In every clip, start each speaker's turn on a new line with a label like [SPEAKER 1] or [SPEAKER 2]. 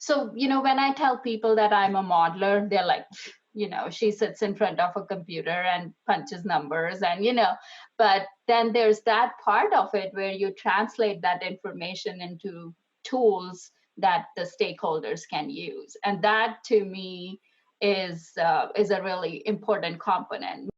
[SPEAKER 1] So, when I tell people that I'm a modeler, they're like, she sits in front of a computer and punches numbers but then there's that part of it where you translate that information into tools that the stakeholders can use. And that to me is a really important component.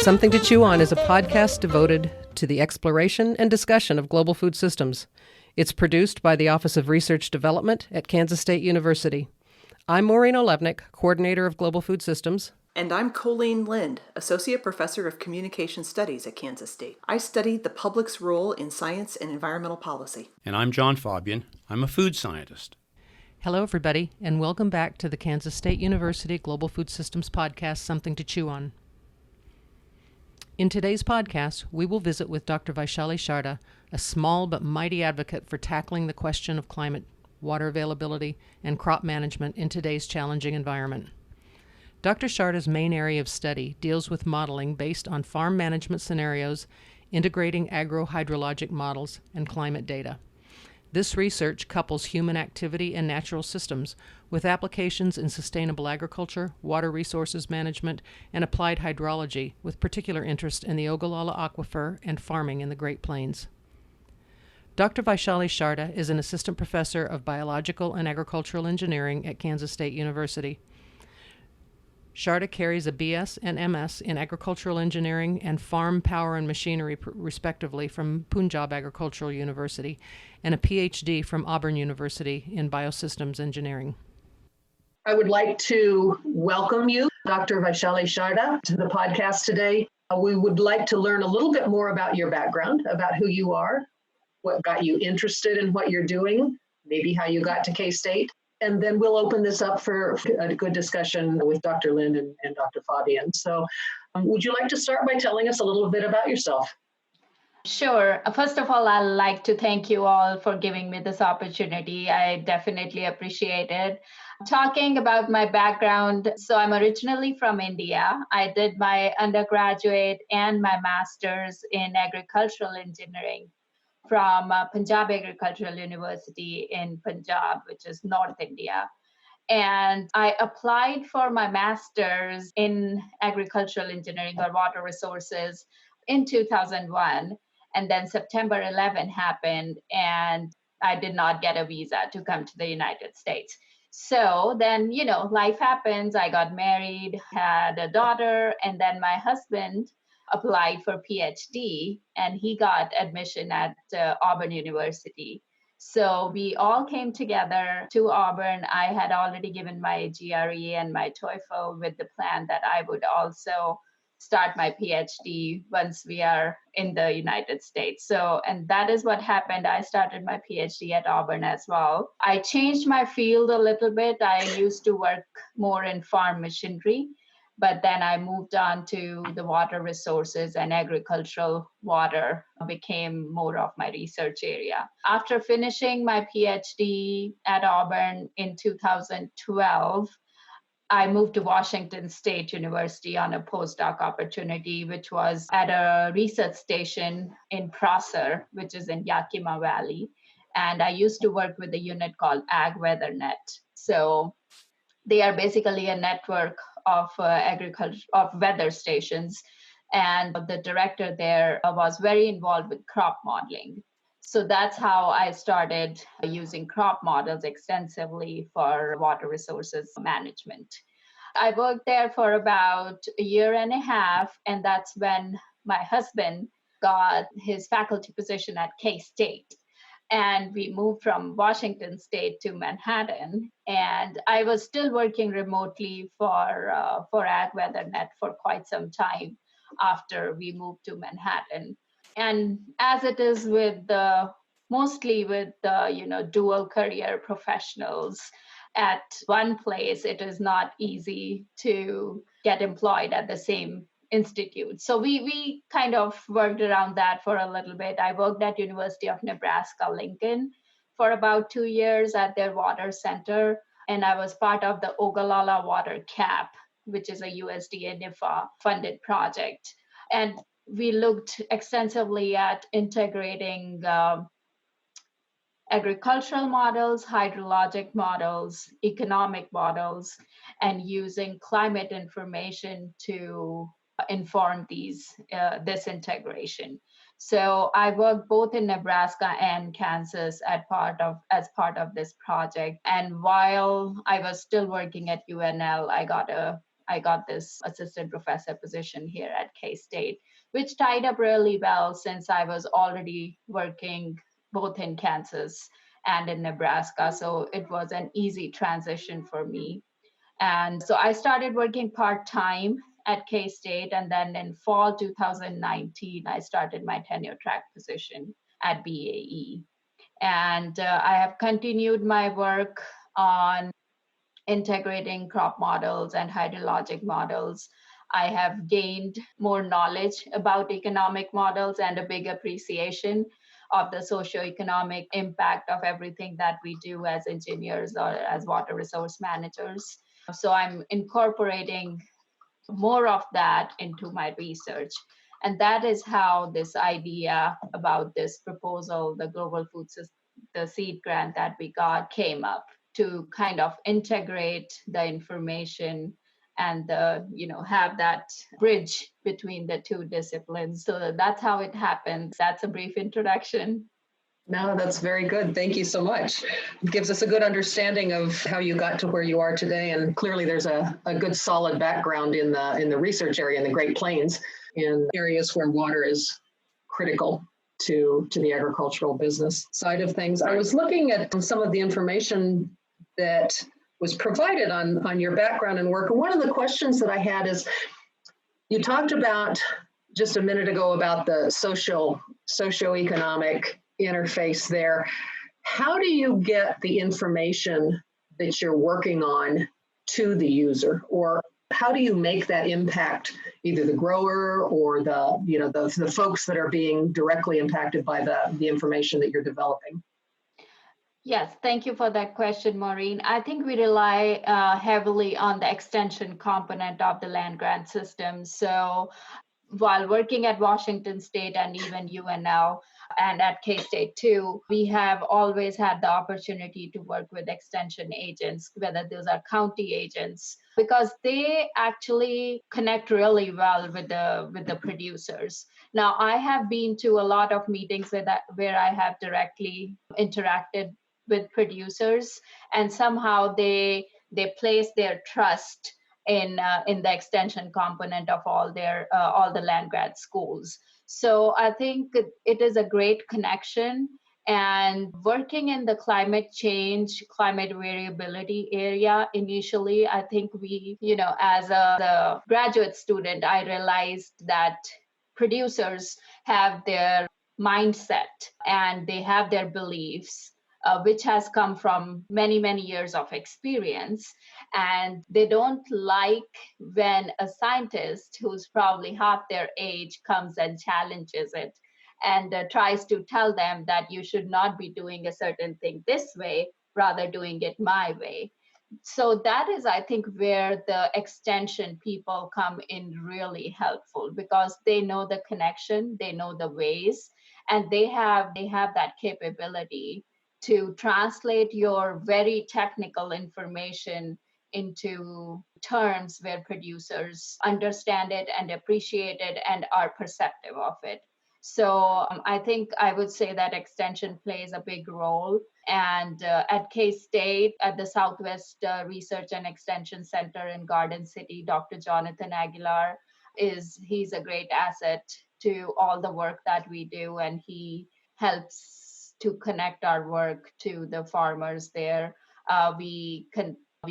[SPEAKER 2] Something to Chew On is a podcast devoted to the exploration and discussion of global food systems. It's produced by the Office of Research Development at Kansas State University. I'm Maureen Olevnik, Coordinator of Global Food Systems.
[SPEAKER 3] And I'm Colleen Lind, Associate Professor of Communication Studies at Kansas State. I studied the public's role in science and environmental policy.
[SPEAKER 4] And I'm John Fabian. I'm a food scientist.
[SPEAKER 2] Hello, everybody, and welcome back to the Kansas State University Global Food Systems podcast, Something to Chew On. In today's podcast, we will visit with Dr. Vaishali Sharda, a small but mighty advocate for tackling the question of climate, water availability, and crop management in today's challenging environment. Dr. Sharda's main area of study deals with modeling based on farm management scenarios, integrating agro-hydrologic models, and climate data. This research couples human activity and natural systems with applications in sustainable agriculture, water resources management, and applied hydrology, with particular interest in the Ogallala Aquifer and farming in the Great Plains. Dr. Vaishali Sharda is an assistant professor of biological and agricultural engineering at Kansas State University. Sharda carries a BS and MS in agricultural engineering and farm power and machinery, respectively, from Punjab Agricultural University, and a PhD from Auburn University in biosystems engineering.
[SPEAKER 5] I would like to welcome you, Dr. Vaishali Sharda, to the podcast today. We would like to learn a little bit more about your background, about who you are, what got you interested in what you're doing, maybe how you got to K-State. And then we'll open this up for a good discussion with Dr. Lind and Dr. Fabian. So would you like to start by telling us a little bit about yourself?
[SPEAKER 1] Sure. First of all, I'd like to thank you all for giving me this opportunity. I definitely appreciate it. Talking about my background, so I'm originally from India. I did my undergraduate and my master's in agricultural engineering from Punjab Agricultural University in Punjab, which is North India. And I applied for my master's in agricultural engineering or water resources in 2001. And then September 11 happened, and I did not get a visa to come to the United States. So then, life happens. I got married, had a daughter, and then my husband applied for PhD, and he got admission at Auburn University. So we all came together to Auburn. I had already given my GRE and my TOEFL with the plan that I would also start my PhD once we are in the United States. So, and that is what happened. I started my PhD at Auburn as well. I changed my field a little bit. I used to work more in farm machinery, but then I moved on to the water resources, and agricultural water became more of my research area. After finishing my PhD at Auburn in 2012, I moved to Washington State University on a postdoc opportunity, which was at a research station in Prosser, which is in Yakima Valley. And I used to work with a unit called AgWeatherNet. So they are basically a network of weather stations, and the director there was very involved with crop modeling. So that's how I started using crop models extensively for water resources management. I worked there for about a year and a half, and that's when my husband got his faculty position at K-State. And we moved from Washington State to Manhattan. And I was still working remotely for AgWeatherNet for quite some time after we moved to Manhattan. And as it is with the mostly with the dual career professionals at one place, it is not easy to get employed at the same institute. So we kind of worked around that for a little bit. I worked at University of Nebraska Lincoln for about 2 years at their water center, and I was part of the Ogallala Water Cap, which is a USDA NIFA funded project. And we looked extensively at integrating agricultural models, hydrologic models, economic models, and using climate information to inform this integration. So I worked both in Nebraska and Kansas as part of this project. And while I was still working at UNL, I got this assistant professor position here at K-State, which tied up really well since I was already working both in Kansas and in Nebraska. So it was an easy transition for me. And so I started working part-time at K-State, and then in fall 2019, I started my tenure track position at BAE. And I have continued my work on integrating crop models and hydrologic models. I have gained more knowledge about economic models and a big appreciation of the socioeconomic impact of everything that we do as engineers or as water resource managers. So I'm incorporating more of that into my research. And that is how this idea about this proposal, the Global Food System, the seed grant that we got, came up, to kind of integrate the information and have that bridge between the two disciplines. So that's how it happened. That's a brief introduction.
[SPEAKER 5] No, that's very good. Thank you so much. It gives us a good understanding of how you got to where you are today. And clearly there's a good solid background in the research area in the Great Plains, in areas where water is critical to the agricultural business side of things. I was looking at some of the information that was provided on your background and work. And one of the questions that I had is, you talked about just a minute ago about the socioeconomic interface there. How do you get the information that you're working on to the user, or how do you make that impact either the grower or the folks that are being directly impacted by the information that you're developing?
[SPEAKER 1] Yes, thank you for that question, Maureen. I think we rely heavily on the extension component of the land grant system. So while working at Washington State and even UNL and at K-State too, we have always had the opportunity to work with extension agents, whether those are county agents, because they actually connect really well with the producers. Now, I have been to a lot of meetings where I have directly interacted with producers, and somehow they place their trust in the extension component of all the land grant schools. So I think it is a great connection. And working in the climate change, climate variability area initially, I think as a graduate student, I realized that producers have their mindset and they have their beliefs, which has come from many, many years of experience. And they don't like when a scientist who's probably half their age comes and challenges it and tries to tell them that you should not be doing a certain thing this way, rather doing it my way. So that is, I think, where the extension people come in really helpful, because they know the connection, they know the ways, and they have that capability to translate your very technical information into terms where producers understand it and appreciate it and are perceptive of it. So I think I would say that extension plays a big role. And at K-State, at the Southwest Research and Extension Center in Garden City, Dr. Jonathan Aguilar he's a great asset to all the work that we do, and he helps to connect our work to the farmers there. We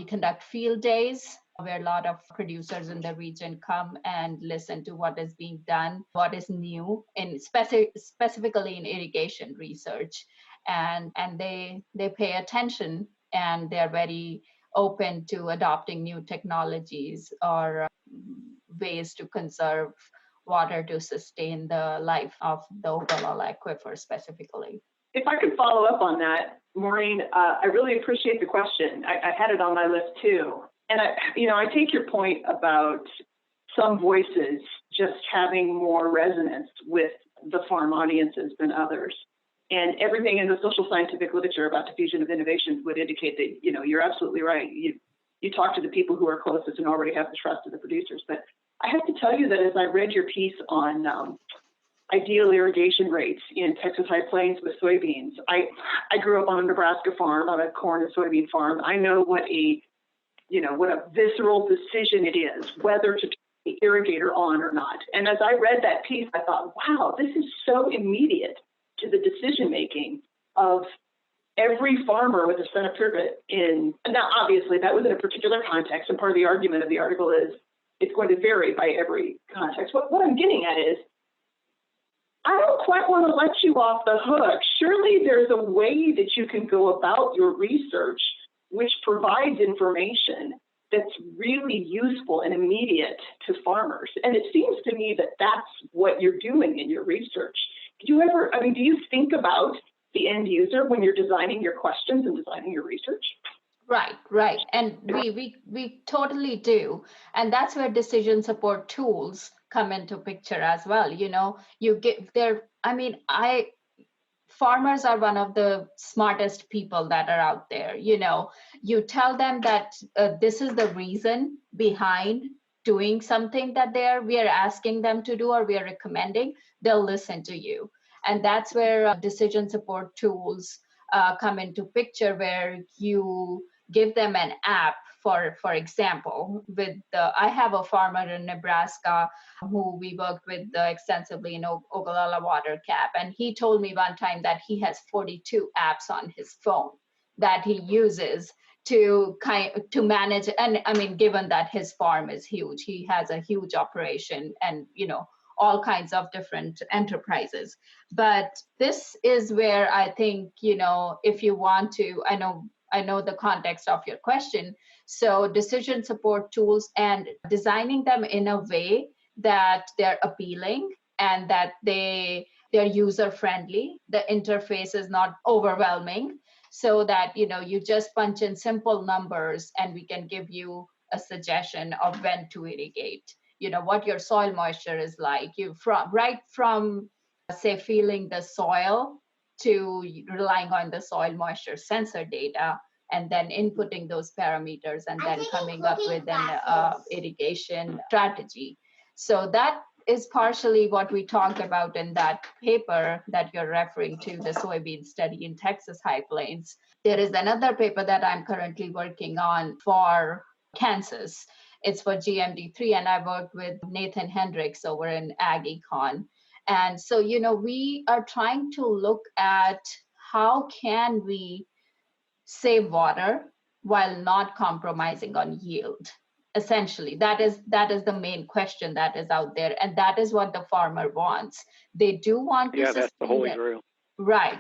[SPEAKER 1] conduct field days where a lot of producers in the region come and listen to what is being done, what is new, in specifically in irrigation research, and they pay attention, and they're very open to adopting new technologies or ways to conserve water to sustain the life of the Ogallala Aquifer specifically.
[SPEAKER 6] If I could follow up on that, Maureen, I really appreciate the question. I had it on my list too. And I take your point about some voices just having more resonance with the farm audiences than others. And everything in the social scientific literature about diffusion of innovation would indicate that, you're absolutely right. You talk to the people who are closest and already have the trust of the producers. But I have to tell you that as I read your piece on ideal irrigation rates in Texas High Plains with soybeans, I grew up on a Nebraska farm, on a corn and soybean farm. I know what a visceral decision it is, whether to turn the irrigator on or not. And as I read that piece, I thought, wow, this is so immediate to the decision making of every farmer with a Senate pivot in. Now, obviously, that was in a particular context, and part of the argument of the article is it's going to vary by every context. What I'm getting at is, I don't quite want to let you off the hook. Surely there's a way that you can go about your research which provides information that's really useful and immediate to farmers. And it seems to me that that's what you're doing in your research. Do you think about the end user when you're designing your questions and designing your research?
[SPEAKER 1] Right. And we totally do. And that's where decision support tools come into picture as well. Farmers are one of the smartest people that are out there. You tell them that this is the reason behind doing something that we are asking them to do or we are recommending, they'll listen to you. And that's where decision support tools come into picture, where you give them an app. For example, I have a farmer in Nebraska who we worked with extensively in Ogallala Water Cap, and he told me one time that he has 42 apps on his phone that he uses to manage. And I mean, given that his farm is huge, he has a huge operation and all kinds of different enterprises. But this is where I think if you want to, I know the context of your question. So decision support tools and designing them in a way that they're appealing and that they're user friendly. The interface is not overwhelming, so that you just punch in simple numbers and we can give you a suggestion of when to irrigate. What your soil moisture is like. Right from say feeling the soil to relying on the soil moisture sensor data, and then inputting those parameters and then coming up with an irrigation strategy. So that is partially what we talked about in that paper that you're referring to, the soybean study in Texas High Plains. There is another paper that I'm currently working on for Kansas. It's for GMD3, and I worked with Nathan Hendricks over in Ag Econ. And so, we are trying to look at how can we save water while not compromising on yield. Essentially, that is the main question that is out there, and that is what the farmer wants. They do want to
[SPEAKER 7] that's the holy grail.
[SPEAKER 1] Right.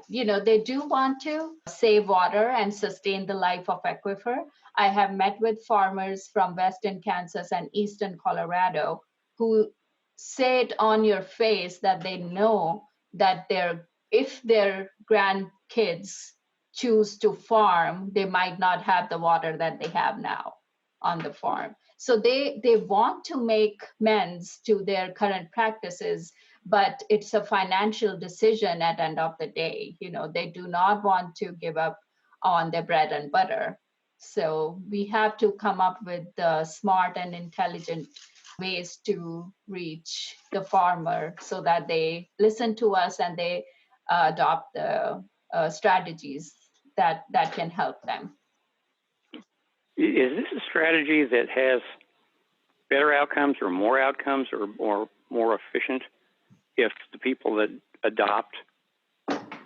[SPEAKER 1] They do want to save water and sustain the life of aquifer. I have met with farmers from Western Kansas and Eastern Colorado who say it on your face that they know that if their grandkids choose to farm, they might not have the water that they have now on the farm. So they want to make amends to their current practices, but it's a financial decision at the end of the day. They do not want to give up on their bread and butter. So we have to come up with smart and intelligent ways to reach the farmer so that they listen to us and they adopt the strategies that can help them.
[SPEAKER 7] Is this a strategy that has better outcomes or more outcomes or more efficient if the people that adopt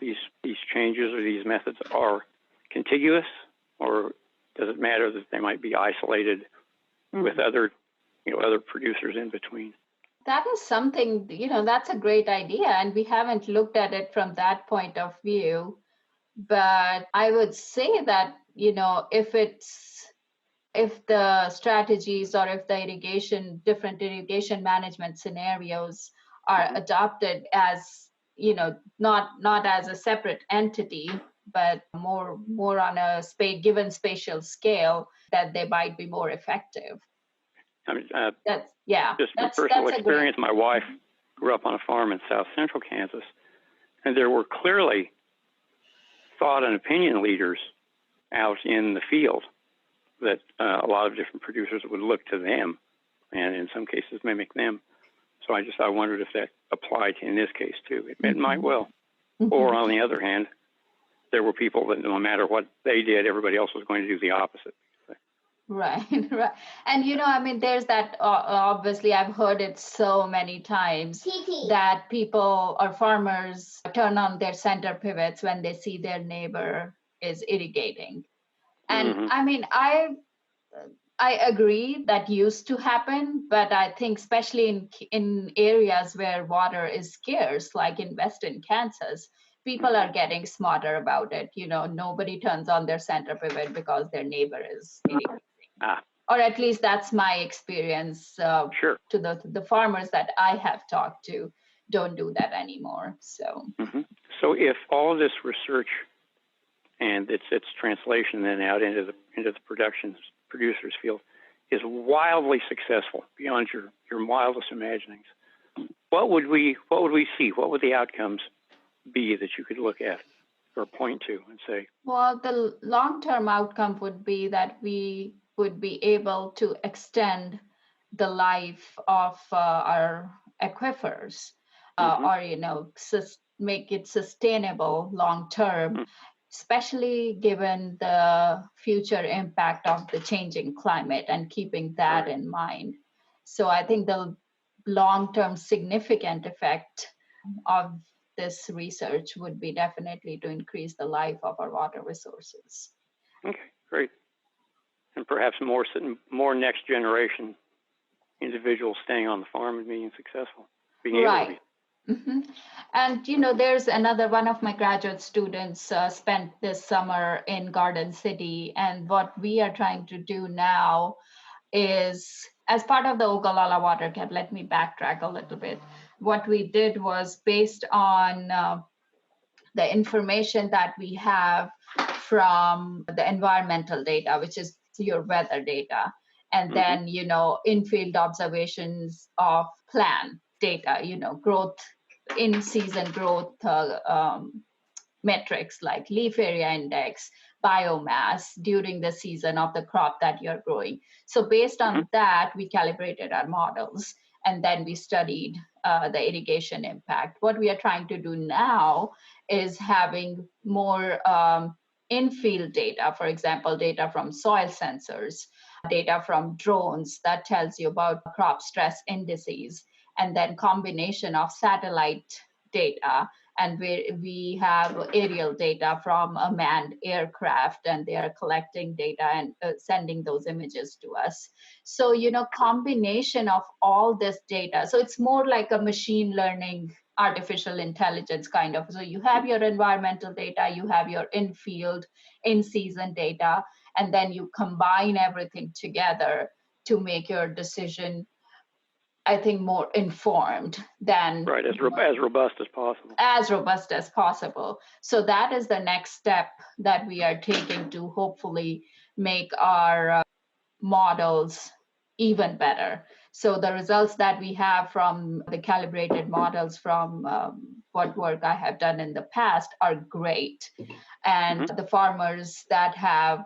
[SPEAKER 7] these changes or these methods are contiguous, or does it matter that they might be isolated with other, other producers in between.
[SPEAKER 1] That is something, that's a great idea. And we haven't looked at it from that point of view. But I would say that, if the strategies or if the different irrigation management scenarios are adopted as, not as a separate entity, but more on a given spatial scale, that they might be more effective.
[SPEAKER 7] I mean,
[SPEAKER 1] just
[SPEAKER 7] from personal experience, my wife grew up on a farm in south central Kansas, and there were clearly thought and opinion leaders out in the field that a lot of different producers would look to them, and in some cases mimic them. So I wondered if that applied in this case too. It might well. Or on the other hand, there were people that no matter what they did, everybody else was going to do the opposite.
[SPEAKER 1] Right. And, there's that, obviously, I've heard it so many times that people or farmers turn on their center pivots when they see their neighbor is irrigating. And I agree that used to happen, but I think especially in areas where water is scarce, like in Western Kansas, people are getting smarter about it. Nobody turns on their center pivot because their neighbor is irrigating. Or at least that's my experience.
[SPEAKER 7] Sure.
[SPEAKER 1] To the farmers that I have talked to don't do that anymore. So.
[SPEAKER 7] So if all of this research and its translation then out into the producers field is wildly successful beyond your wildest imaginings, what would we see? What would the outcomes be that you could look at or point to and say?
[SPEAKER 1] Well, the long-term outcome would be that we would be able to extend the life of our aquifers, or make it sustainable long-term, especially given the future impact of the changing climate and keeping that in mind. So I think the long-term significant effect of this research would be definitely to increase the life of our water resources.
[SPEAKER 7] Okay, great. And perhaps more next generation individuals staying on the farm and being successful, being able to be.
[SPEAKER 1] And there's another one of my graduate students spent this summer in Garden City, and what we are trying to do now is, as part of the Ogallala Water Cap, let me backtrack a little bit. What we did was based on the information that we have from the environmental data, which is your weather data, and then in-field observations of plant data, growth, in-season growth metrics like leaf area index, biomass during the season of the crop that you're growing. So based on that, we calibrated our models, and then we studied the irrigation impact. What we are trying to do now is having more in-field data, for example, data from soil sensors, data from drones that tells you about crop stress indices, and then combination of satellite data. And we have aerial data from a manned aircraft, and they are collecting data and sending those images to us. So, combination of all this data. So it's more like a machine learning, artificial intelligence kind of. So you have your environmental data, you have your in-field, in-season data, and then you combine everything together to make your decision, I think, more informed than
[SPEAKER 7] as robust as possible.
[SPEAKER 1] As robust as possible. So that is the next step that we are taking to hopefully make our models even better. So the results that we have from the calibrated models from what work I have done in the past are great. And the farmers that have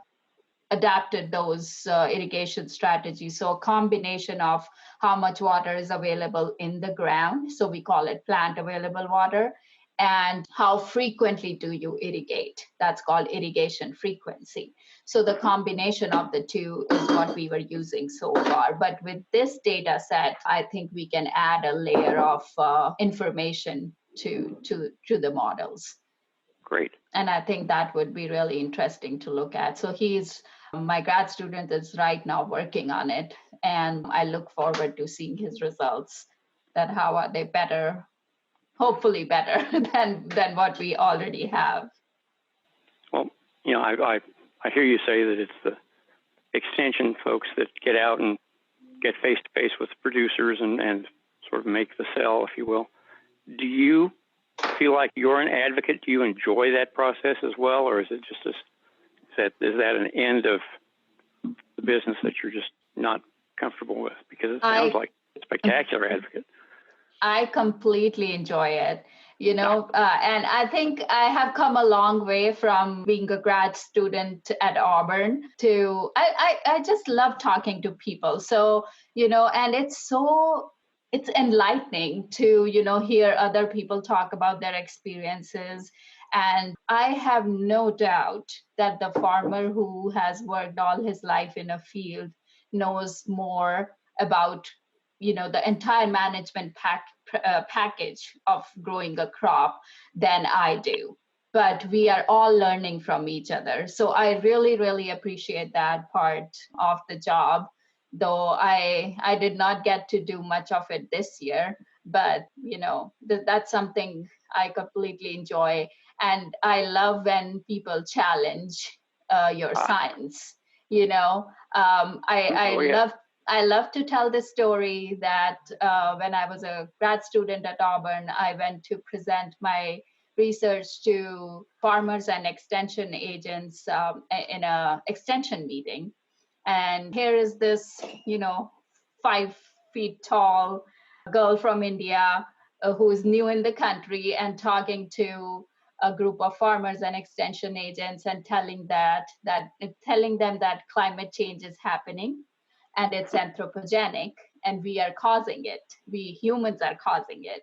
[SPEAKER 1] adapted those irrigation strategies. So a combination of how much water is available in the ground, so we call it plant available water, and how frequently do you irrigate. That's called irrigation frequency. So the combination of the two is what we were using so far. But with this data set, I think we can add a layer of information to the models.
[SPEAKER 7] Great.
[SPEAKER 1] And I think that would be really interesting to look at. So my grad student is right now working on it, and I look forward to seeing his results. That how are they better, hopefully better than what we already have.
[SPEAKER 7] Well, I hear you say that it's the extension folks that get out and get face to face with producers and sort of make the sell, if you will. Do you feel like you're an advocate? Do you enjoy that process as well, or is it just is that an end of the business that you're just not comfortable with? Because it sounds like a spectacular advocate.
[SPEAKER 1] I completely enjoy it, and I think I have come a long way from being a grad student at Auburn to, I just love talking to people. So, and it's enlightening to, hear other people talk about their experiences. And I have no doubt that the farmer who has worked all his life in a field knows more about the entire management package of growing a crop than I do. But we are all learning from each other. So I really, really appreciate that part of the job, though I did not get to do much of it this year. But, that's something I completely enjoy. And I love when people challenge your science. I love to tell the story that when I was a grad student at Auburn, I went to present my research to farmers and extension agents in an extension meeting. And here is this, 5 feet tall girl from India who is new in the country and talking to a group of farmers and extension agents and telling them that climate change is happening and it's anthropogenic and we are causing it. We humans are causing it,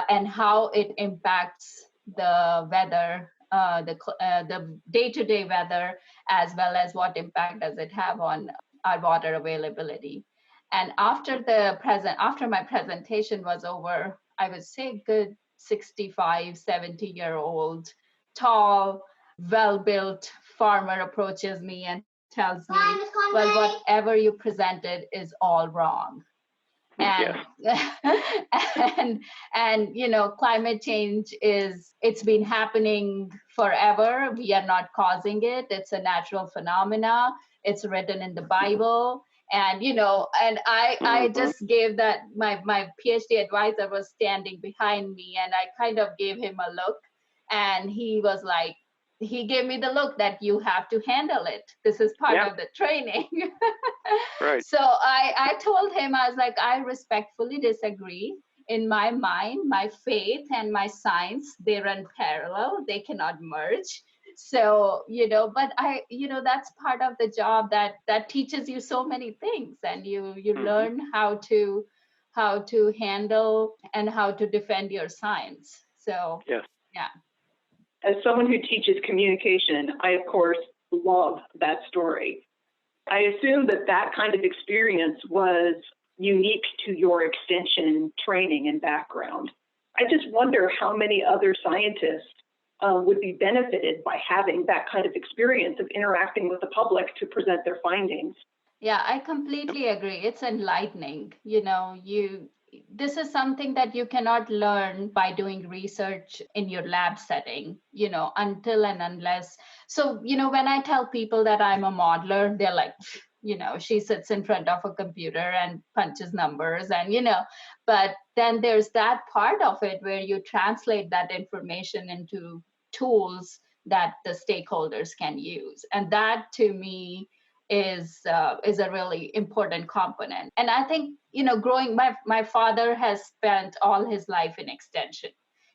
[SPEAKER 1] and how it impacts the weather, the day-to-day weather, as well as what impact does it have on our water availability. And after my presentation was over, I would say good 65, 70-year-old, tall, well-built farmer approaches me and tells me, well, whatever you presented is all wrong. And climate change it's been happening forever. We are not causing it. It's a natural phenomena. It's written in the Bible. And I just gave that, my PhD advisor was standing behind me, and I kind of gave him a look, and he gave me the look that you have to handle it. This is part of the training.
[SPEAKER 7] Right.
[SPEAKER 1] So I told him, I was like, I respectfully disagree. In my mind, my faith and my science, they run parallel. They cannot merge. So, but that's part of the job that teaches you so many things, and you learn how to handle and how to defend your science. So,
[SPEAKER 7] yes.
[SPEAKER 1] Yeah.
[SPEAKER 6] As someone who teaches communication, I, of course, love that story. I assume that kind of experience was unique to your extension training and background. I just wonder how many other scientists would be benefited by having that kind of experience of interacting with the public to present their findings.
[SPEAKER 1] Yeah, I completely agree. It's enlightening. This is something that you cannot learn by doing research in your lab setting, until and unless. So, when I tell people that I'm a modeler, they're like, she sits in front of a computer and punches numbers and, but then there's that part of it where you translate that information into tools that the stakeholders can use. And that to me is a really important component. And I think, my father has spent all his life in extension.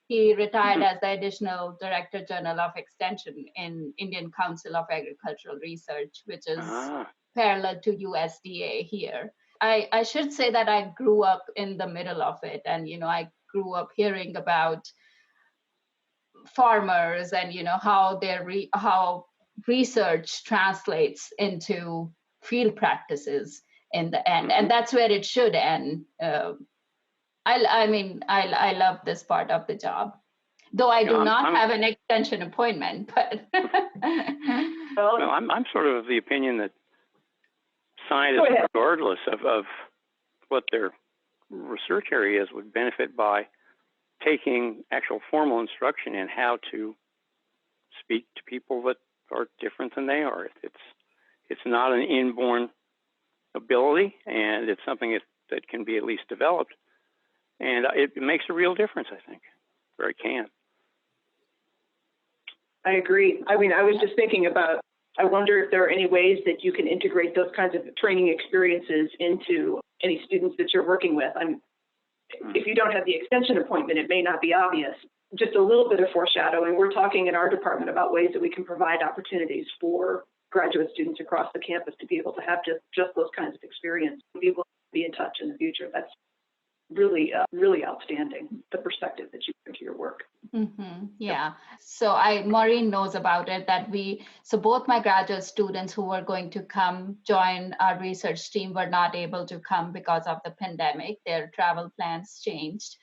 [SPEAKER 1] He retired as the additional director general of extension in Indian Council of Agricultural Research, which is parallel to USDA here. I should say that I grew up in the middle of it, and I grew up hearing about farmers and how research translates into field practices in the end, and that's where it should end. I love this part of the job. though I
[SPEAKER 7] You know,
[SPEAKER 1] do
[SPEAKER 7] I'm-
[SPEAKER 1] not
[SPEAKER 7] I'm-
[SPEAKER 1] have an extension appointment, but.
[SPEAKER 6] Well,
[SPEAKER 7] Well, I'm sort of of the opinion that
[SPEAKER 6] Go
[SPEAKER 7] scientists,
[SPEAKER 6] ahead.
[SPEAKER 7] regardless of what their research area is, would benefit by taking actual formal instruction in how to speak to people that are different than they are. It's not an inborn ability, and it's something that can be at least developed, and it makes a real difference, I think, or it can.
[SPEAKER 6] I agree. I mean, I was just thinking about, I wonder if there are any ways that you can integrate those kinds of training experiences into any students that you're working with. If you don't have the extension appointment, it may not be obvious. Just a little bit of foreshadowing. We're talking in our department about ways that we can provide opportunities for graduate students across the campus to be able to have just those kinds of experience, to be able to be in touch in the future. That's really, really outstanding, the perspective that you bring to your work.
[SPEAKER 1] Yeah. So Maureen knows about it, so both my graduate students who were going to come join our research team were not able to come because of the pandemic. Their travel plans changed.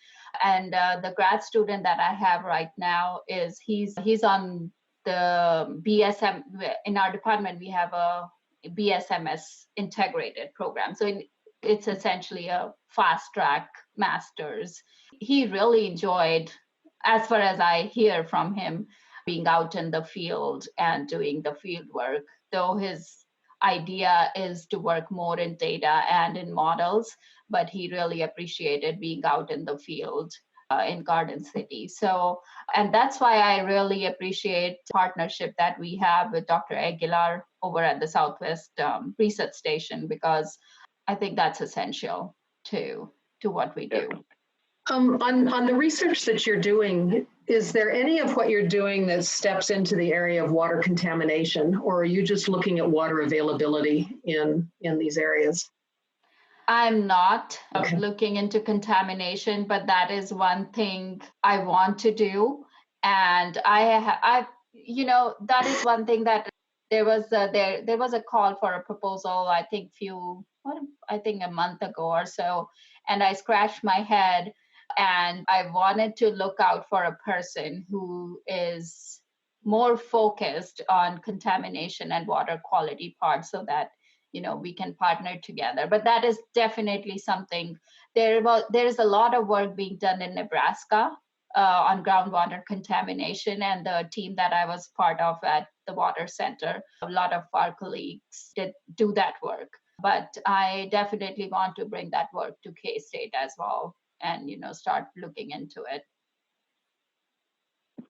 [SPEAKER 1] And the grad student that I have right now he's on the BSM. In our department, we have a BSMS integrated program. So it's essentially a fast track master's. He really enjoyed, as far as I hear from him, being out in the field and doing the field work, though his idea is to work more in data and in models, but he really appreciated being out in the field in Garden City. So, and that's why I really appreciate the partnership that we have with Dr. Aguilar over at the Southwest Research Station, because I think that's essential to what we do.
[SPEAKER 5] On the research that you're doing, is there any of what you're doing that steps into the area of water contamination, or are you just looking at water availability in these areas?
[SPEAKER 1] I'm not
[SPEAKER 5] Okay.
[SPEAKER 1] looking into contamination, but that is one thing I want to do. And that is one thing that there was a call for a proposal, I think a month ago or so, and I scratched my head, and I wanted to look out for a person who is more focused on contamination and water quality parts, so that we can partner together. But that is definitely something. There is a lot of work being done in Nebraska on groundwater contamination, and the team that I was part of at the Water Center, a lot of our colleagues did do that work. But I definitely want to bring that work to K-State as well, and start looking into it.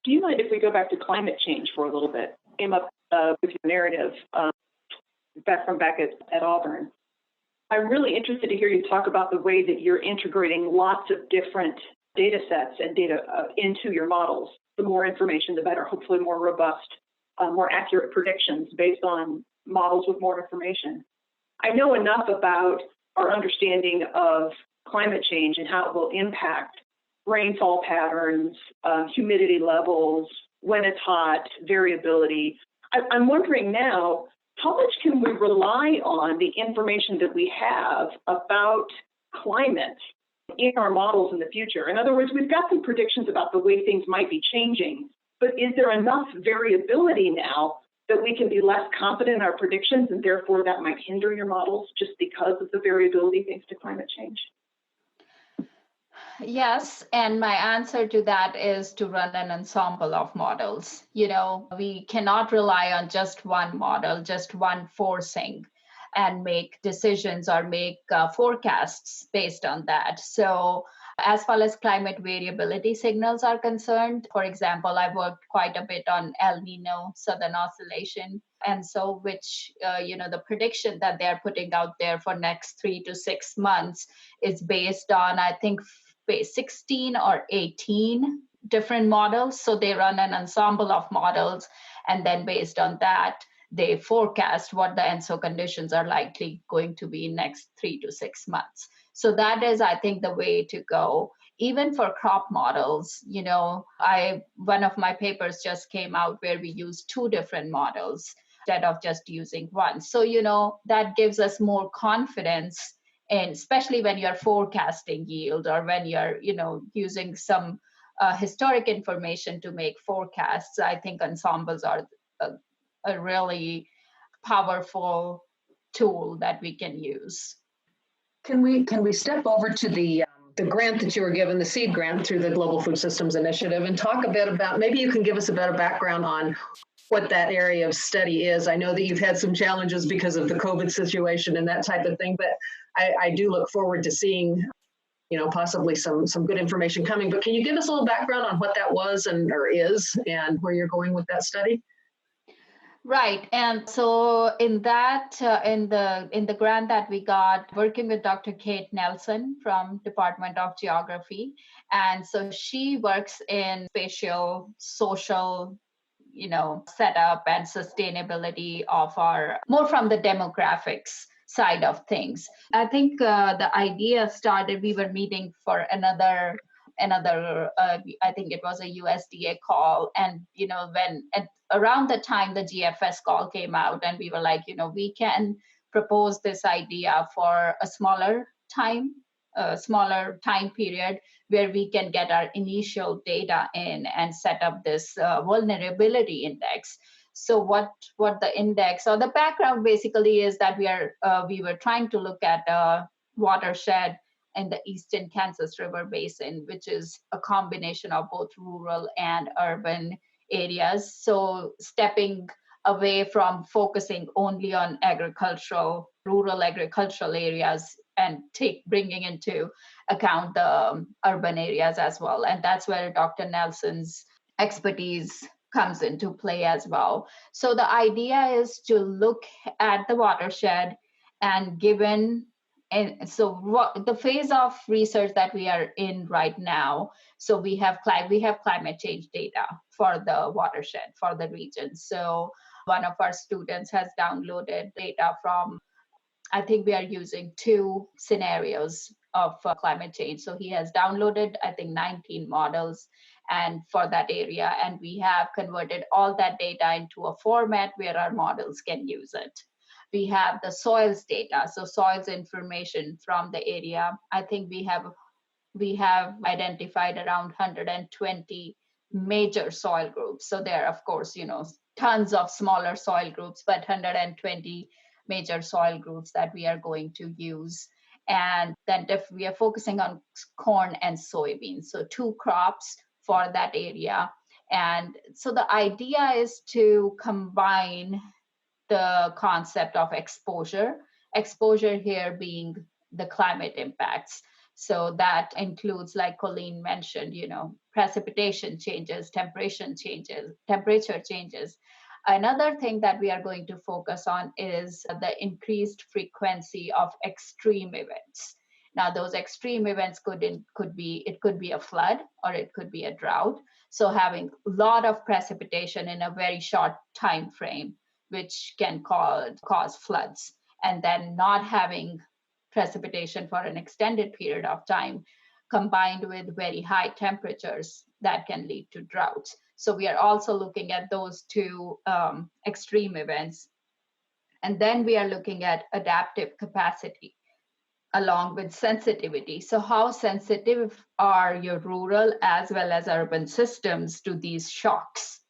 [SPEAKER 6] Do you mind if we go back to climate change for a little bit? Came up with your narrative back at Auburn. I'm really interested to hear you talk about the way that you're integrating lots of different data sets and data into your models. The more information, the better, hopefully more robust, more accurate predictions based on models with more information. I know enough about our understanding of climate change and how it will impact rainfall patterns, humidity levels, when it's hot, variability. I'm wondering now, how much can we rely on the information that we have about climate in our models in the future? In other words, we've got some predictions about the way things might be changing, but is there enough variability now that we can be less confident in our predictions, and therefore that might hinder your models just because of the variability thanks to climate change?
[SPEAKER 1] Yes, and my answer to that is to run an ensemble of models. We cannot rely on just one model, just one forcing, and make decisions or make forecasts based on that. So as far as climate variability signals are concerned, for example, I've worked quite a bit on El Nino, Southern Oscillation, and so the prediction that they're putting out there for next 3 to 6 months is based on, I think, 16 or 18 different models. So they run an ensemble of models, and then based on that, they forecast what the ENSO conditions are likely going to be next 3 to 6 months. So that is, I think, the way to go. Even for crop models, one of my papers just came out where we used 2 different models instead of just using one. So, that gives us more confidence, and especially when you're forecasting yield, or when you're, using some historic information to make forecasts. I think ensembles are a really powerful tool that we can use.
[SPEAKER 5] Can we step over to the grant that you were given, the seed grant through the Global Food Systems Initiative, and talk a bit about, maybe you can give us a better background on what that area of study is. I know that you've had some challenges because of the COVID situation and that type of thing, but I do look forward to seeing, possibly some good information coming. But can you give us a little background on what that was or is and where you're going with that study?
[SPEAKER 1] Right, and so in that, in the grant that we got, working with Dr. Kate Nelson from Department of Geography, and so she works in spatial, social, setup and sustainability of our, more from the demographics side of things. I think the idea started, we were meeting for another I think it was a USDA call, and around the time the GFS call came out, and we were like, we can propose this idea for a smaller time period where we can get our initial data in and set up this vulnerability index. So what the index, or the background basically, is that we were trying to look at a watershed in the eastern Kansas River Basin, which is a combination of both rural and urban areas. So stepping away from focusing only on rural agricultural areas, and bringing into account the urban areas as well. And that's where Dr. Nelson's expertise comes into play as well. So the idea is to look at the watershed, and so what the phase of research that we are in right now, so we have climate change data for the watershed, for the region. So one of our students has downloaded data from, I think we are using 2 scenarios of climate change. So he has downloaded, I think, 19 models and for that area, and we have converted all that data into a format where our models can use it. We have the soils data, so soils information from the area. I think we have identified around 120 major soil groups. So there are, of course, tons of smaller soil groups, but 120 major soil groups that we are going to use. And then if we are focusing on corn and soybeans, so 2 crops for that area. And so the idea is to combine the concept of exposure here being the climate impacts. So that includes, like Colleen mentioned, precipitation changes, temperature changes. Another thing that we are going to focus on is the increased frequency of extreme events. Now, those extreme events could be a flood, or it could be a drought. So having a lot of precipitation in a very short time frame, which can cause floods, and then not having precipitation for an extended period of time, combined with very high temperatures, that can lead to droughts. So we are also looking at those 2 extreme events. And then we are looking at adaptive capacity along with sensitivity. So how sensitive are your rural as well as urban systems to these shocks?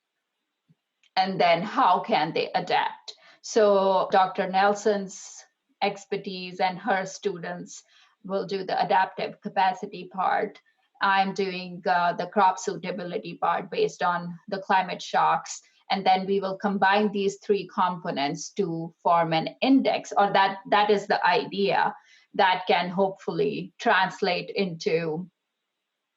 [SPEAKER 1] And then how can they adapt? So Dr. Nelson's expertise and her students will do the adaptive capacity part. I'm doing the crop suitability part based on the climate shocks. And then we will combine these 3 components to form an index, or that is the idea, that can hopefully translate into,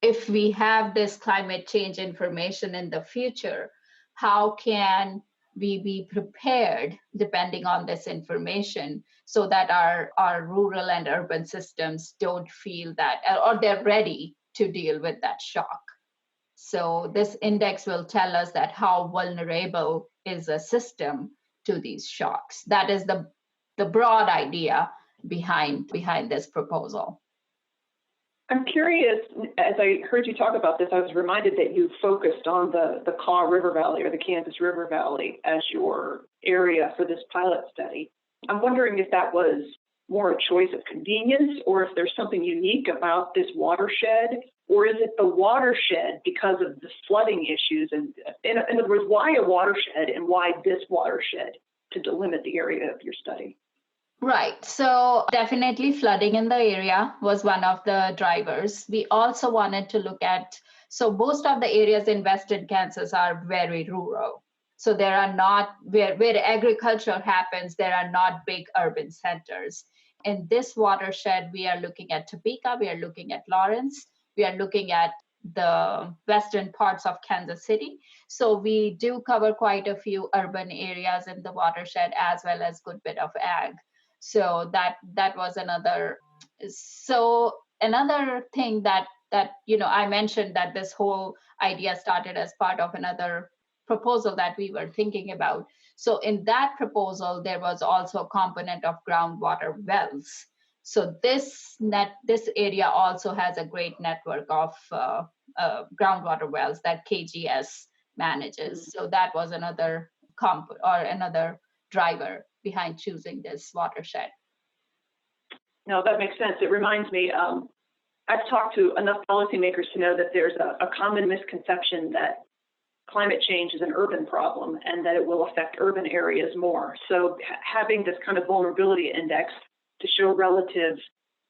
[SPEAKER 1] if we have this climate change information in the future, how can we be prepared depending on this information, so that our rural and urban systems don't feel that, or they're ready to deal with that shock. So this index will tell us that how vulnerable is a system to these shocks. That is the broad idea behind this proposal.
[SPEAKER 6] I'm curious, as I heard you talk about this, I was reminded that you focused on the Kaw River Valley, or the Kansas River Valley, as your area for this pilot study. I'm wondering if that was more a choice of convenience, or if there's something unique about this watershed Or is it the watershed because of the flooding issues? And in other words, why a watershed and why this watershed to delimit the area of your study?
[SPEAKER 1] Right. So definitely flooding in the area was one of the drivers. We also wanted to look at, so most of the areas in Western Kansas are very rural. So there are not, where agriculture happens, there are not big urban centers. In this watershed, we are looking at Topeka, we are looking at Lawrence, we are looking at the western parts of Kansas City. So we do cover quite a few urban areas in the watershed as well as good bit of ag. So that was another. So another thing that I mentioned that this whole idea started as part of another proposal that we were thinking about. So in that proposal, there was also a component of groundwater wells. So this area also has a great network of groundwater wells that KGS manages. So that was another another driver behind choosing this watershed.
[SPEAKER 6] No, that makes sense. It reminds me, I've talked to enough policymakers to know that there's a common misconception that climate change is an urban problem and that it will affect urban areas more. So having this kind of vulnerability index to show relative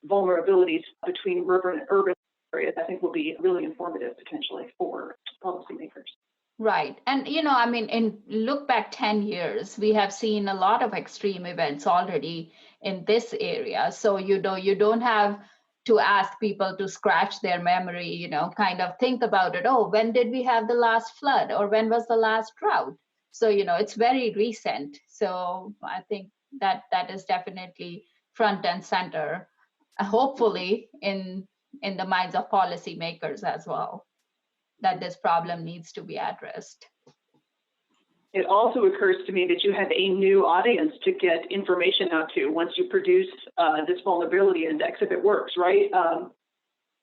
[SPEAKER 6] vulnerabilities between urban and urban areas, I think will be really informative potentially for policymakers.
[SPEAKER 1] Right. And, look back 10 years, we have seen a lot of extreme events already in this area. So, you don't have to ask people to scratch their memory, kind of think about it. Oh, when did we have the last flood or when was the last drought? So, it's very recent. So I think that is definitely front and center, hopefully in the minds of policymakers as well, that this problem needs to be addressed.
[SPEAKER 6] It also occurs to me that you have a new audience to get information out to once you produce this vulnerability index, if it works, right?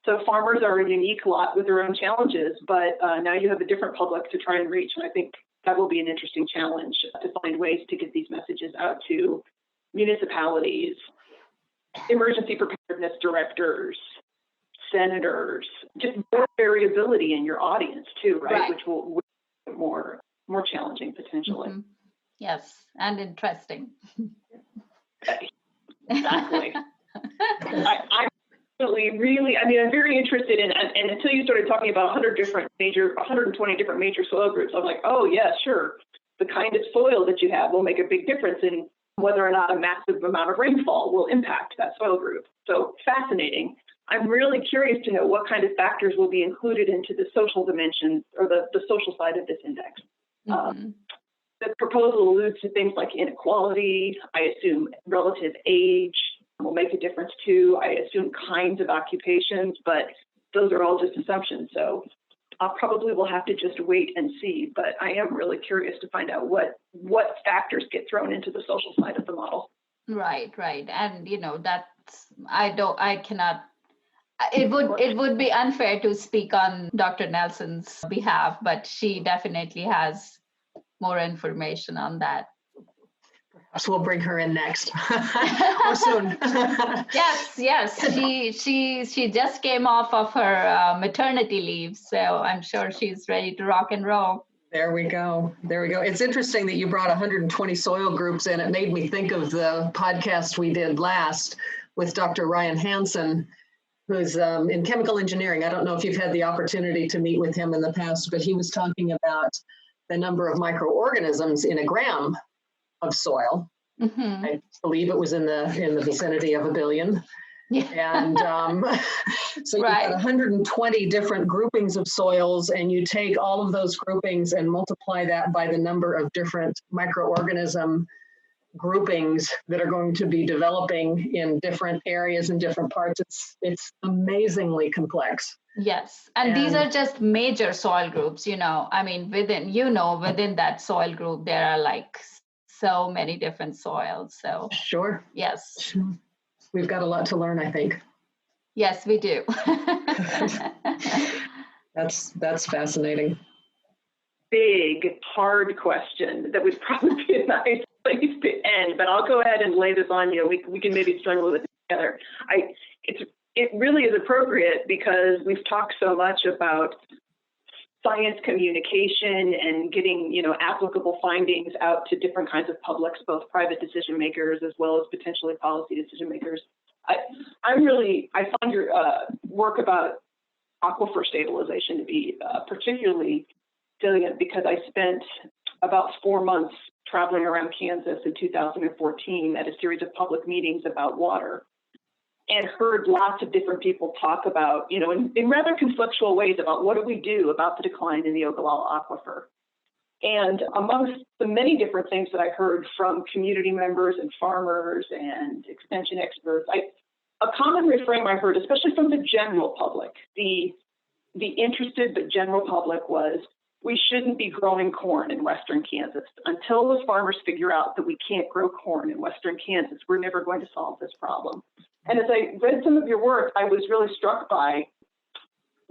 [SPEAKER 6] So farmers are a unique lot with their own challenges, but now you have a different public to try and reach. And I think that will be an interesting challenge to find ways to get these messages out to municipalities, emergency preparedness directors, senators, just more variability in your audience too, right? Which will make it more challenging potentially.
[SPEAKER 1] Mm-hmm. Yes, and interesting.
[SPEAKER 6] Exactly. I'm very interested in, and until you started talking about 120 different major soil groups, I was like, oh yeah, sure. The kind of soil that you have will make a big difference in whether or not a massive amount of rainfall will impact that soil group. So fascinating. I'm really curious to know what kind of factors will be included into the social dimension or the social side of this index.
[SPEAKER 1] Mm-hmm.
[SPEAKER 6] The proposal alludes to things like inequality. I assume relative age will make a difference too. I assume kinds of occupations, but those are all just assumptions. So I probably will have to just wait and see, but I am really curious to find out what factors get thrown into the social side of the model.
[SPEAKER 1] Right. And it would be unfair to speak on Dr. Nelson's behalf, but she definitely has more information on that.
[SPEAKER 5] Perhaps we'll bring her in next or soon.
[SPEAKER 1] Yes. She just came off of her maternity leave, so I'm sure she's ready to rock and roll.
[SPEAKER 5] There we go. It's interesting that you brought 120 soil groups in. It made me think of the podcast we did last with Dr. Ryan Hansen, who's in chemical engineering. I don't know if you've had the opportunity to meet with him in the past, but he was talking about the number of microorganisms in a gram of soil. Mm-hmm. I believe it was in the vicinity of 1 billion. Yeah. And so you've got 120 different groupings of soils, and you take all of those groupings and multiply that by the number of different microorganism groupings that are going to be developing in different areas and different parts. It's amazingly complex.
[SPEAKER 1] Yes. And these are just major soil groups, within that soil group, there are like so many different soils. So
[SPEAKER 5] sure.
[SPEAKER 1] Yes.
[SPEAKER 5] Sure. We've got a lot to learn, I think.
[SPEAKER 1] Yes, we do.
[SPEAKER 5] That's fascinating.
[SPEAKER 6] Big, hard question that would probably be a nice place to end, but I'll go ahead and lay this on you. We can maybe struggle with it together. It's it really is appropriate because we've talked so much about science communication and getting, applicable findings out to different kinds of publics, both private decision makers as well as potentially policy decision makers. I find your work about aquifer stabilization to be particularly salient because I spent about 4 months traveling around Kansas in 2014 at a series of public meetings about water, and heard lots of different people talk about, in rather conflictual ways about what do we do about the decline in the Ogallala Aquifer. And amongst the many different things that I heard from community members and farmers and extension experts, a common refrain I heard, especially from the general public, the interested but general public, was we shouldn't be growing corn in Western Kansas. Until those farmers figure out that we can't grow corn in Western Kansas, we're never going to solve this problem. And as I read some of your work, I was really struck by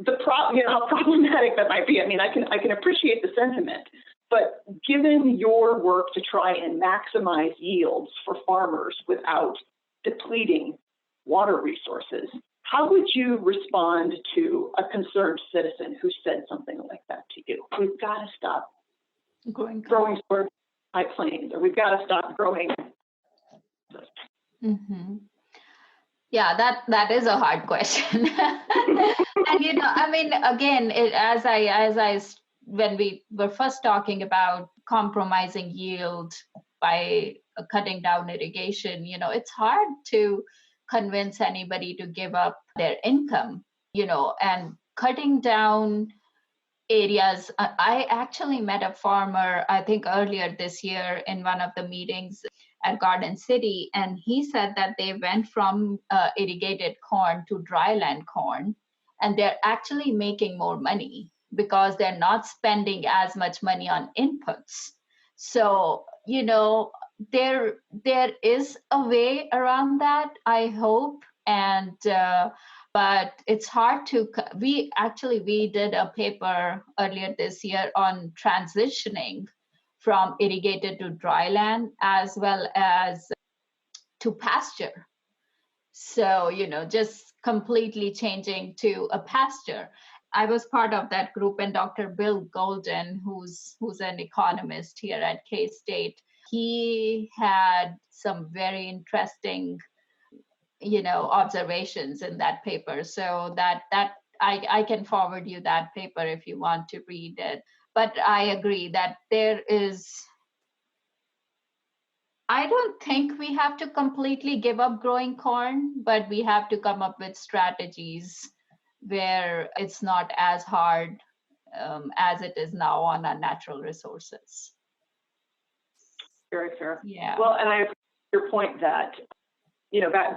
[SPEAKER 6] how problematic that might be. I mean, I can appreciate the sentiment, but given your work to try and maximize yields for farmers without depleting water resources, how would you respond to a concerned citizen who said something like that to you? We've got to stop growing toward high plains, or we've got to stop growing.
[SPEAKER 1] Mm-hmm. Yeah, that is a hard question. And again, when we were first talking about compromising yield by cutting down irrigation, it's hard to convince anybody to give up their income, and cutting down areas. I actually met a farmer, I think earlier this year, in one of the meetings at Garden City, and he said that they went from irrigated corn to dryland corn, and they're actually making more money because they're not spending as much money on inputs. So, there is a way around that, I hope, and but it's hard to. We did a paper earlier this year on transitioning from irrigated to dryland as well as to pasture. So, just completely changing to a pasture. I was part of that group, and Dr. Bill Golden, who's an economist here at K-State, he had some very interesting, observations in that paper. So that I can forward you that paper if you want to read it. But I agree that I don't think we have to completely give up growing corn, but we have to come up with strategies where it's not as hard as it is now on our natural resources.
[SPEAKER 6] Very fair.
[SPEAKER 1] Yeah.
[SPEAKER 6] Well, and I appreciate your point that,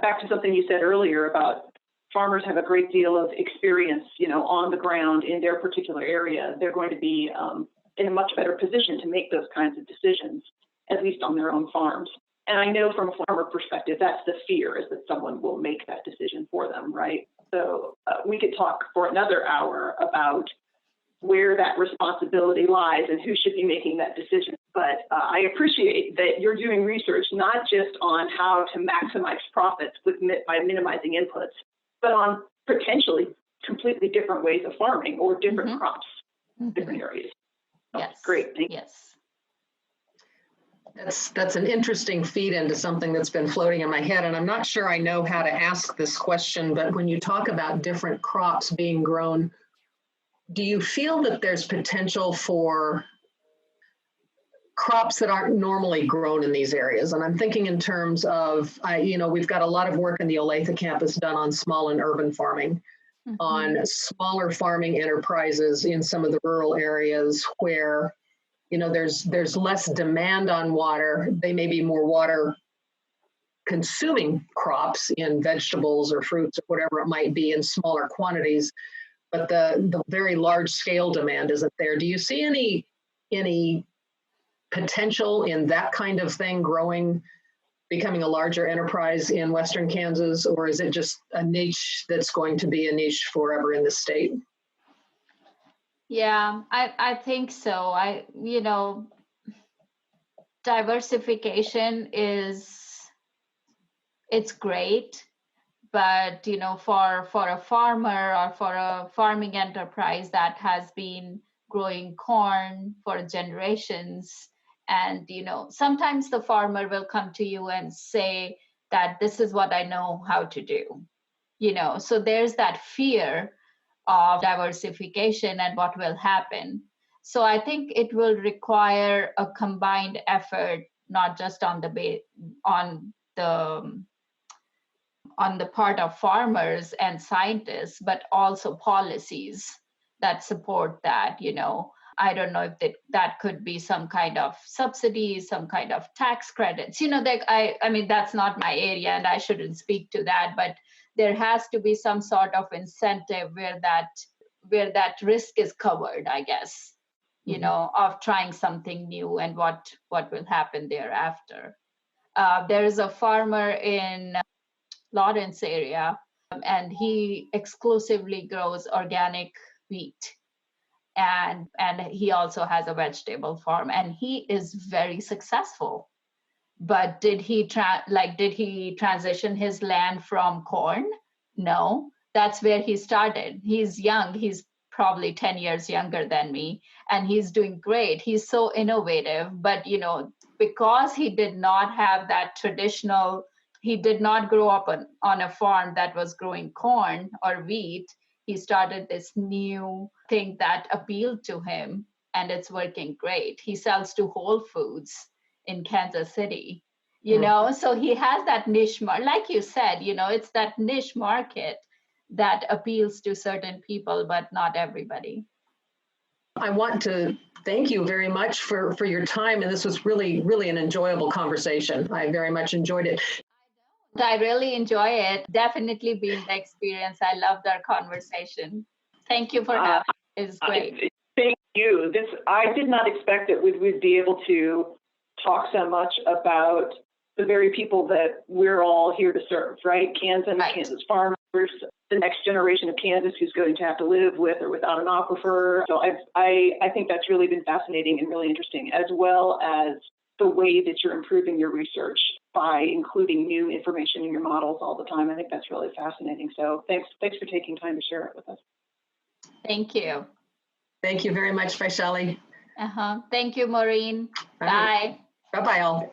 [SPEAKER 6] back to something you said earlier about farmers have a great deal of experience, on the ground in their particular area. They're going to be in a much better position to make those kinds of decisions, at least on their own farms. And I know from a farmer perspective, that's the fear, is that someone will make that decision for them, right? So we could talk for another hour about where that responsibility lies and who should be making that decision. But I appreciate that you're doing research not just on how to maximize profits by minimizing inputs, but on potentially completely different ways of farming or different crops, different areas.
[SPEAKER 1] Yes.
[SPEAKER 6] Great. Thank you.
[SPEAKER 1] Yes.
[SPEAKER 5] That's an interesting feed into something that's been floating in my head, and I'm not sure I know how to ask this question, but when you talk about different crops being grown, do you feel that there's potential for crops that aren't normally grown in these areas? And I'm thinking in terms of, we've got a lot of work in the Olathe campus done on small and urban farming, on smaller farming enterprises in some of the rural areas where there's less demand on water. They may be more water consuming crops in vegetables or fruits or whatever it might be in smaller quantities, but the very large scale demand isn't there. Do you see any potential in that kind of thing becoming a larger enterprise in Western Kansas, or is it just a niche that's going to be a niche forever in the state?
[SPEAKER 1] Yeah, I think so. Diversification it's great, But for a farmer or for a farming enterprise that has been growing corn for generations, and sometimes the farmer will come to you and say that this is what I know how to do. So there's that fear of diversification and what will happen. So I think it will require a combined effort, not just on the part of farmers and scientists, but also policies that support that. I don't know if that could be some kind of subsidies, some kind of tax credits. I mean, that's not my area and I shouldn't speak to that, but there has to be some sort of incentive where that risk is covered, I guess, of trying something new and what will happen thereafter. There is a farmer in Lawrence area, and he exclusively grows organic wheat. And he also has a vegetable farm, and he is very successful. But did he transition his land from corn? No, that's where he started. He's young. He's probably 10 years younger than me, and he's doing great. He's so innovative, but because he did not have that traditional, he did not grow up on a farm that was growing corn or wheat. He started this new thing that appealed to him, and it's working great. He sells to Whole Foods in Kansas City, so he has that niche, like you said, it's that niche market that appeals to certain people, but not everybody.
[SPEAKER 5] I want to thank you very much for your time. And this was really, really an enjoyable conversation. I very much enjoyed it.
[SPEAKER 1] I really enjoy it. Definitely been the experience. I loved our conversation. Thank you for having me. It's great.
[SPEAKER 6] Thank you. I did not expect that we'd be able to talk so much about the very people that we're all here to serve, right? Kansas farmers, the next generation of Kansas who's going to have to live with or without an aquifer. So I think that's really been fascinating and really interesting, as well as the way that you're improving your research by including new information in your models all the time. I think that's really fascinating. So thanks for taking time to share it with us.
[SPEAKER 1] Thank you.
[SPEAKER 5] Thank you very much, Vaishali.
[SPEAKER 1] Thank you, Maureen. Bye.
[SPEAKER 5] Bye-bye, all.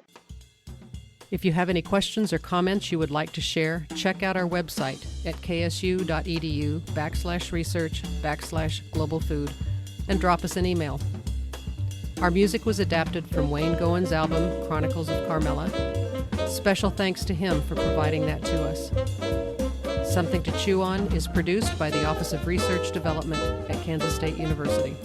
[SPEAKER 2] If you have any questions or comments you would like to share, check out our website at ksu.edu/research/global food and drop us an email. Our music was adapted from Wayne Gowen's album, Chronicles of Carmela. Special thanks to him for providing that to us. Something to Chew On is produced by the Office of Research Development at Kansas State University.